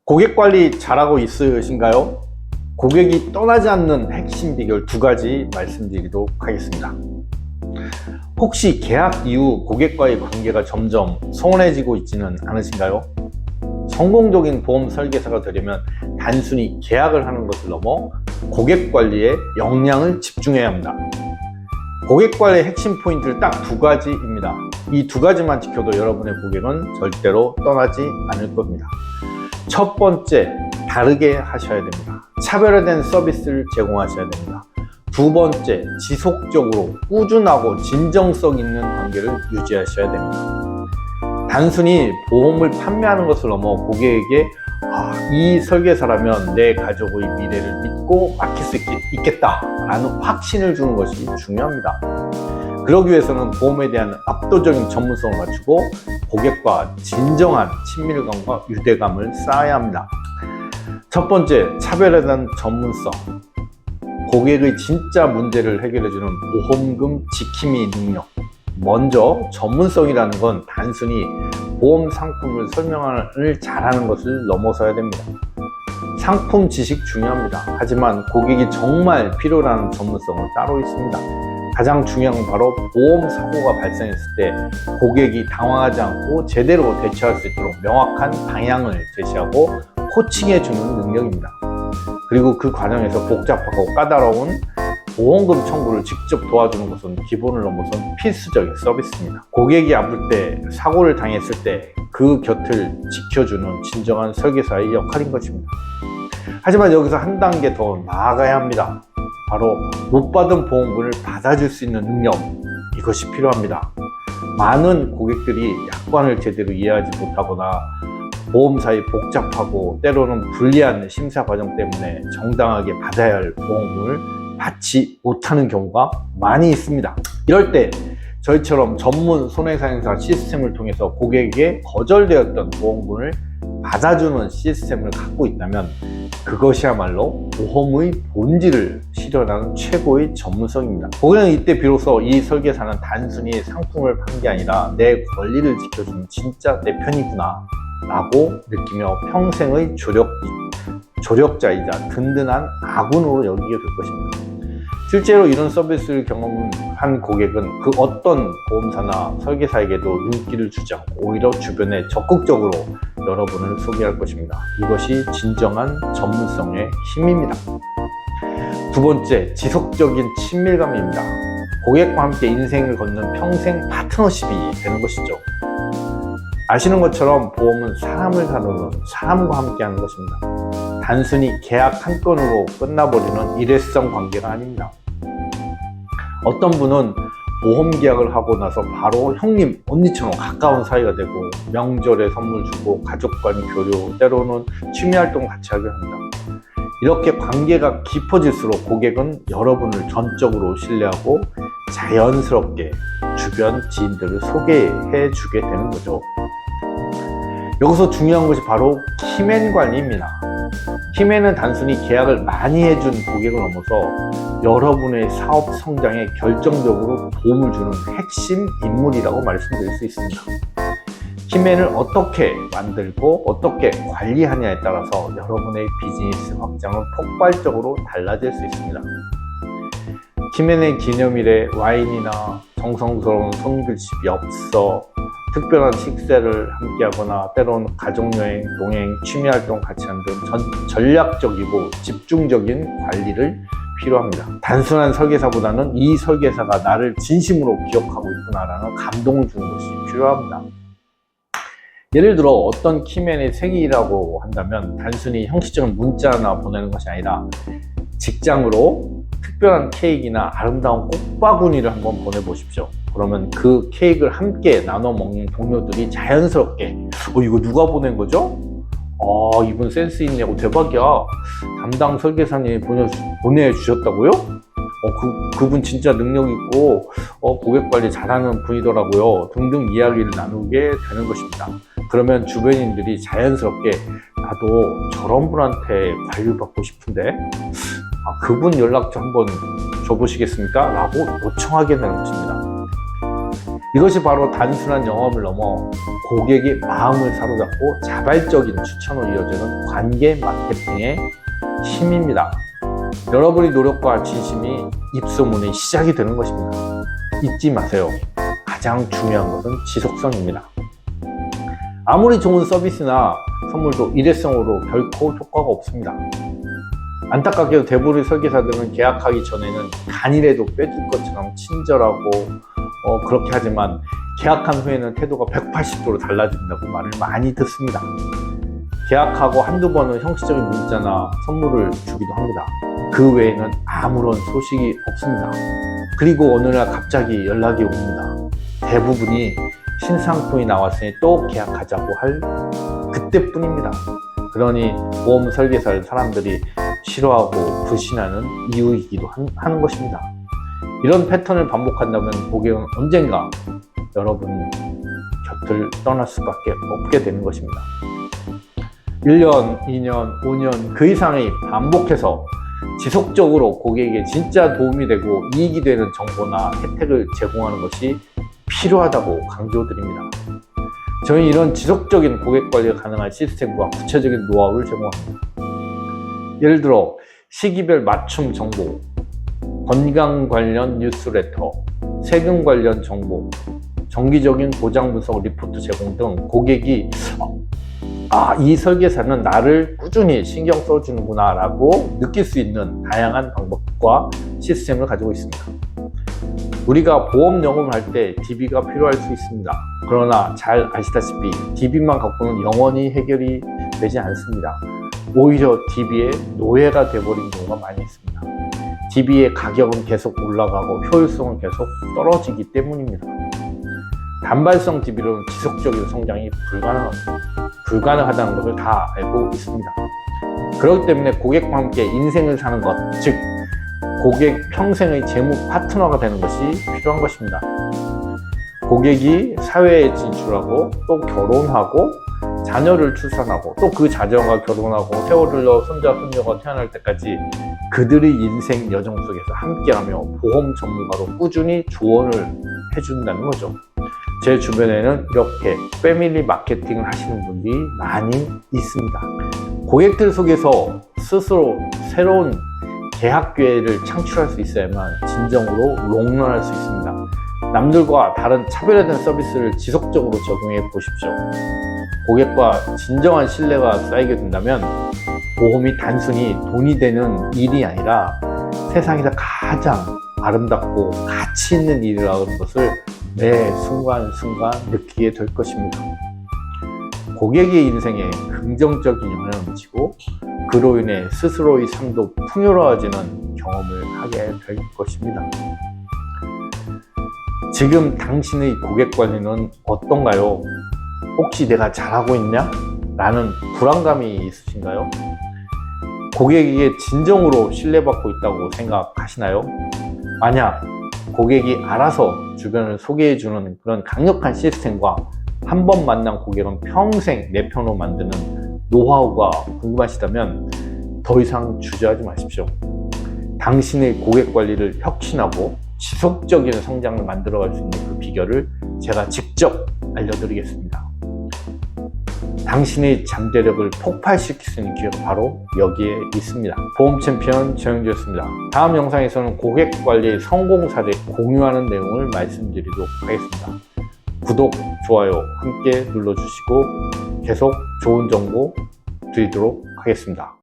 고객 관리 잘하고 있으신가요? 고객이 떠나지 않는 핵심 비결 두 가지 말씀드리도록 하겠습니다. 혹시 계약 이후 고객과의 관계가 점점 소원해지고 있지는 않으신가요? 성공적인 보험 설계사가 되려면 단순히 계약을 하는 것을 넘어 고객 관리에 역량을 집중해야 합니다. 고객 관리의 핵심 포인트는 딱 두 가지입니다. 이 두 가지만 지켜도 여러분의 고객은 절대로 떠나지 않을 겁니다. 첫 번째, 다르게 하셔야 됩니다. 차별화된 서비스를 제공하셔야 됩니다. 두 번째, 지속적으로 꾸준하고 진정성 있는 관계를 유지하셔야 됩니다. 단순히 보험을 판매하는 것을 넘어 고객에게 이 설계사라면 내 가족의 미래를 믿고 맡길 수 있겠다라는 확신을 주는 것이 중요합니다. 그러기 위해서는 보험에 대한 압도적인 전문성을 갖추고 고객과 진정한 친밀감과 유대감을 쌓아야 합니다. 첫 번째, 차별화된 전문성. 고객의 진짜 문제를 해결해주는 보험금 지킴이 능력. 먼저 전문성이라는 건 단순히 보험 상품을 설명을 잘하는 것을 넘어서야 됩니다. 상품 지식 중요합니다. 하지만 고객이 정말 필요로 하는 전문성은 따로 있습니다. 가장 중요한 건 바로 보험 사고가 발생했을 때 고객이 당황하지 않고 제대로 대처할 수 있도록 명확한 방향을 제시하고 코칭해 주는 능력입니다. 그리고 그 과정에서 복잡하고 까다로운 보험금 청구를 직접 도와주는 것은 기본을 넘어선 필수적인 서비스입니다. 고객이 아플 때, 사고를 당했을 때 그 곁을 지켜주는 진정한 설계사의 역할인 것입니다. 하지만 여기서 한 단계 더 나아가야 합니다. 바로 못 받은 보험금을 받아줄 수 있는 능력, 이것이 필요합니다. 많은 고객들이 약관을 제대로 이해하지 못하거나 보험사의 복잡하고 때로는 불리한 심사 과정 때문에 정당하게 받아야 할 보험금을 받지 못하는 경우가 많이 있습니다. 이럴 때 저희처럼 전문 손해상여사 시스템을 통해서 고객에게 거절되었던 보험금을 받아주는 시스템을 갖고 있다면 그것이야말로 보험의 본질을 실현하는 최고의 전문성입니다. 고객은 이때 비로소 이 설계사는 단순히 상품을 판 게 아니라 내 권리를 지켜주는 진짜 내 편이구나 라고 느끼며 평생의 조력자이자 든든한 아군으로 여기게 될 것입니다. 실제로 이런 서비스를 경험한 고객은 그 어떤 보험사나 설계사에게도 눈길을 주지 않고 오히려 주변에 적극적으로 여러분을 소개할 것입니다. 이것이 진정한 전문성의 힘입니다. 두 번째, 지속적인 친밀감입니다. 고객과 함께 인생을 걷는 평생 파트너십이 되는 것이죠. 아시는 것처럼 보험은 사람을 다루는 사람과 함께 하는 것입니다. 단순히 계약 한 건으로 끝나버리는 일회성 관계가 아닙니다. 어떤 분은 보험 계약을 하고 나서 바로 형님, 언니처럼 가까운 사이가 되고 명절에 선물 주고 가족 간 교류, 때로는 취미활동 같이 하게 합니다. 이렇게 관계가 깊어질수록 고객은 여러분을 전적으로 신뢰하고 자연스럽게 주변 지인들을 소개해 주게 되는 거죠. 여기서 중요한 것이 바로 키맨 관리입니다. 키맨은 단순히 계약을 많이 해준 고객을 넘어서 여러분의 사업 성장에 결정적으로 도움을 주는 핵심 인물이라고 말씀드릴 수 있습니다. 키맨을 어떻게 만들고 어떻게 관리하냐에 따라서 여러분의 비즈니스 확장은 폭발적으로 달라질 수 있습니다. 키맨의 기념일에 와인이나 정성스러운 손글씨, 엽서, 특별한 식사를 함께 하거나 때로는 가족여행, 동행, 취미활동 같이 하는 등 전략적이고 집중적인 관리를 필요합니다. 단순한 설계사보다는 이 설계사가 나를 진심으로 기억하고 있구나라는 감동을 주는 것이 필요합니다. 예를 들어 어떤 키맨의 생일이라고 한다면 단순히 형식적인 문자나 보내는 것이 아니라 직장으로 특별한 케이크나 아름다운 꽃바구니를 한번 보내보십시오. 그러면 그 케이크를 함께 나눠 먹는 동료들이 자연스럽게 이거 누가 보낸 거죠? 이분 센스 있네요. 대박이야. 담당 설계사님이 보내주셨다고요? 그분 진짜 능력 있고 고객 관리 잘하는 분이더라고요. 등등 이야기를 나누게 되는 것입니다. 그러면 주변인들이 자연스럽게 나도 저런 분한테 관리를 받고 싶은데 그분 연락처 한번 줘보시겠습니까? 라고 요청하게 되는 것입니다. 이것이 바로 단순한 영업을 넘어 고객의 마음을 사로잡고 자발적인 추천으로 이어지는 관계 마케팅의 힘입니다. 여러분의 노력과 진심이 입소문의 시작이 되는 것입니다. 잊지 마세요. 가장 중요한 것은 지속성입니다. 아무리 좋은 서비스나 선물도 일회성으로 결코 효과가 없습니다. 안타깝게도 대부분의 설계사들은 계약하기 전에는 간이라도 빼줄 것처럼 친절하고 그렇게 하지만 계약한 후에는 태도가 180도로 달라진다고 말을 많이 듣습니다. 계약하고 한두 번은 형식적인 문자나 선물을 주기도 합니다. 그 외에는 아무런 소식이 없습니다. 그리고 어느 날 갑자기 연락이 옵니다. 대부분이 신상품이 나왔으니 또 계약하자고 할 그때뿐입니다. 그러니 보험 설계사를 사람들이 싫어하고 불신하는 이유이기도 하는 것입니다. 이런 패턴을 반복한다면 고객은 언젠가 여러분 곁을 떠날 수밖에 없게 되는 것입니다. 1년, 2년, 5년 그 이상의 반복해서 지속적으로 고객에게 진짜 도움이 되고 이익이 되는 정보나 혜택을 제공하는 것이 필요하다고 강조드립니다. 저희 이런 지속적인 고객 관리가 가능한 시스템과 구체적인 노하우를 제공합니다. 예를 들어 시기별 맞춤 정보, 건강 관련 뉴스레터, 세금 관련 정보, 정기적인 보장 분석 리포트 제공 등 고객이 이 설계사는 나를 꾸준히 신경 써주는구나 라고 느낄 수 있는 다양한 방법과 시스템을 가지고 있습니다. 우리가 보험 영업을 할 때 DB가 필요할 수 있습니다. 그러나 잘 아시다시피 DB만 갖고는 영원히 해결이 되지 않습니다. 오히려 DB의 노예가 되어버린 경우가 많이 있습니다. DB의 가격은 계속 올라가고 효율성은 계속 떨어지기 때문입니다. 단발성 DB로는 지속적인 성장이 불가능하다는 것을 다 알고 있습니다. 그렇기 때문에 고객과 함께 인생을 사는 것, 즉 고객 평생의 재무 파트너가 되는 것이 필요한 것입니다. 고객이 사회에 진출하고 또 결혼하고 자녀를 출산하고 또 그 자녀가 결혼하고 세월을 넣어 손자 손녀가 태어날 때까지 그들의 인생 여정 속에서 함께하며 보험 전문가로 꾸준히 조언을 해준다는 거죠. 제 주변에는 이렇게 패밀리 마케팅을 하시는 분들이 많이 있습니다. 고객들 속에서 스스로 새로운 계약 기회를 창출할 수 있어야만 진정으로 롱런할 수 있습니다. 남들과 다른 차별화된 서비스를 지속적으로 적용해 보십시오. 고객과 진정한 신뢰가 쌓이게 된다면 보험이 단순히 돈이 되는 일이 아니라 세상에서 가장 아름답고 가치 있는 일이라는 것을 매 순간순간 느끼게 될 것입니다. 고객의 인생에 긍정적인 영향을 미치고 그로 인해 스스로의 삶도 풍요로워지는 경험을 하게 될 것입니다. 지금 당신의 고객 관리는 어떤가요? 혹시 내가 잘하고 있냐? 라는 불안감이 있으신가요? 고객에게 진정으로 신뢰받고 있다고 생각하시나요? 만약 고객이 알아서 주변을 소개해주는 그런 강력한 시스템과 한 번 만난 고객은 평생 내 편으로 만드는 노하우가 궁금하시다면 더 이상 주저하지 마십시오. 당신의 고객 관리를 혁신하고 지속적인 성장을 만들어갈 수 있는 그 비결을 제가 직접 알려드리겠습니다. 당신의 잠재력을 폭발시킬 수 있는 기회가 바로 여기에 있습니다. 보험 챔피언 정영주였습니다. 다음 영상에서는 고객 관리의 성공 사례 공유하는 내용을 말씀드리도록 하겠습니다. 구독, 좋아요 함께 눌러주시고 계속 좋은 정보 드리도록 하겠습니다.